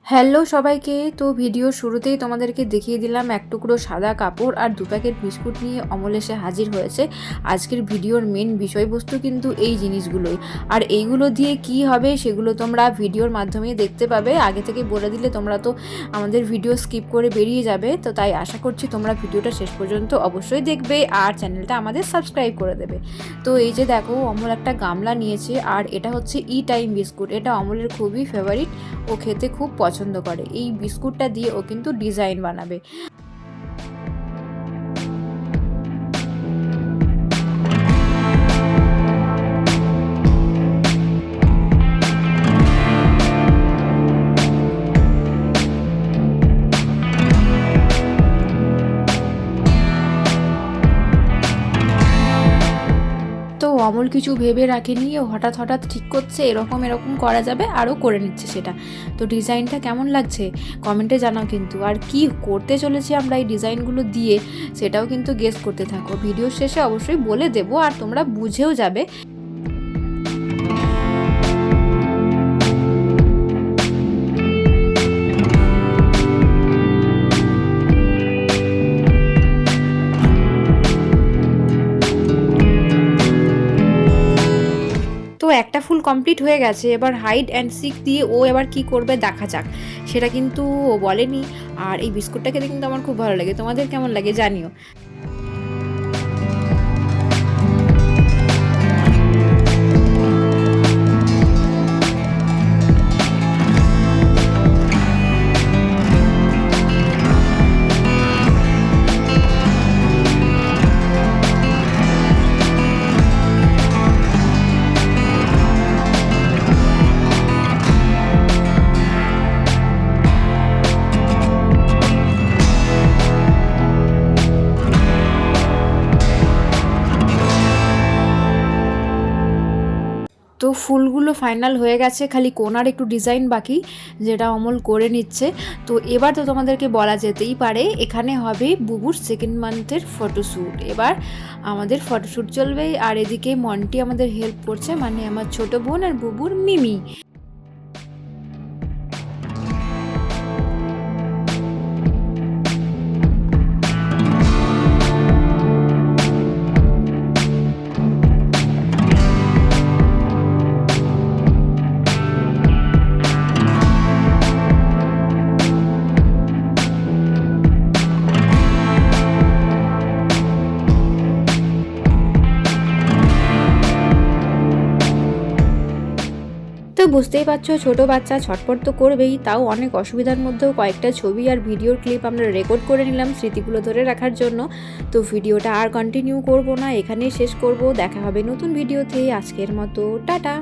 Hello সবাইকে। তো video শুরুতেই তোমাদেরকে দেখিয়ে দিলাম এক টুকরো সাদা কাপড় আর 2 প্যাকেট বিস্কুট নিয়ে অমল এসে হাজির হয়েছে। আজকের ভিডিওর মেন বিষয়বস্তু কিন্তু এই জিনিসগুলোই, আর এইগুলো দিয়ে কি হবে সেগুলো তোমরা ভিডিওর মাধ্যমে দেখতে পাবে। আগে থেকে বলে দিলে তোমরা তো আমাদের ভিডিও স্কিপ করে বেরিয়ে যাবে, তো তাই আশা করছি তোমরা ভিডিওটা শেষ পর্যন্ত অবশ্যই দেখবে আর চ্যানেলটা আমাদের সাবস্ক্রাইব করে দেবে। তো এই যে দেখো, অমল একটা গামলা নিয়েছে আর এটা হচ্ছে ই টাইম বিস্কুট। এটা অমলের খুবই ফেভারিট, ও খেতে খুব পছন্দ করে। এই বিস্কুটটা দিয়ে ও কিন্তু ডিজাইন বানাবে। তো অমল কিছু ভেবে রাখেনি, ও হঠাৎ হঠাৎ ঠিক করছে এরকম এরকম করা যাবে, আরও করে নিচ্ছে সেটা। তো ডিজাইনটা কেমন লাগছে কমেন্টে জানাও কিন্তু। আর কি করতে চলেছি আমরা এই ডিজাইনগুলো দিয়ে সেটাও কিন্তু গেস করতে থাকো। ভিডিও শেষে অবশ্যই বলে দেবো আর তোমরা বুঝেও যাবে। তো একটা ফুল কমপ্লিট হয়ে গেছে, এবার হাইড অ্যান্ড সিক দিয়ে ও এবার কি করবে দেখা যাক, সেটা কিন্তু ও বলেনি। আর এই বিস্কুটটা খেতে কিন্তু আমার খুব ভালো লাগে, তোমাদের কেমন লাগে জানিও। তো ফুলগুলো ফাইনাল হয়ে গেছে, খালি কোনার একটু ডিজাইন বাকি, যেটা অমল করে নিচ্ছে। তো এবার তো তোমাদেরকে বলা যেতেই পারে এখানে হবে বুবুর সেকেন্ড মান্থের ফটোশ্যুট। এবার আমাদের ফটোশ্যুট চলবে, আর এদিকে মন্টি আমাদের হেল্প করছে, মানে আমার ছোট বোন আর বুবুর মিমি। তো বুঝতেই পারছো, ছোট বাচ্চা ছটফট তো করবেই, তাও অনেক অসুবিধার মধ্যেও কয়েকটা ছবি আর ভিডিওর ক্লিপ আমরা রেকর্ড করে নিলাম স্মৃতিগুলো ধরে রাখার জন্য। তো ভিডিওটা আর কন্টিনিউ করব না, এখানেই শেষ করব। দেখা হবে নতুন ভিডিওতে। আজকের মতো টাটা।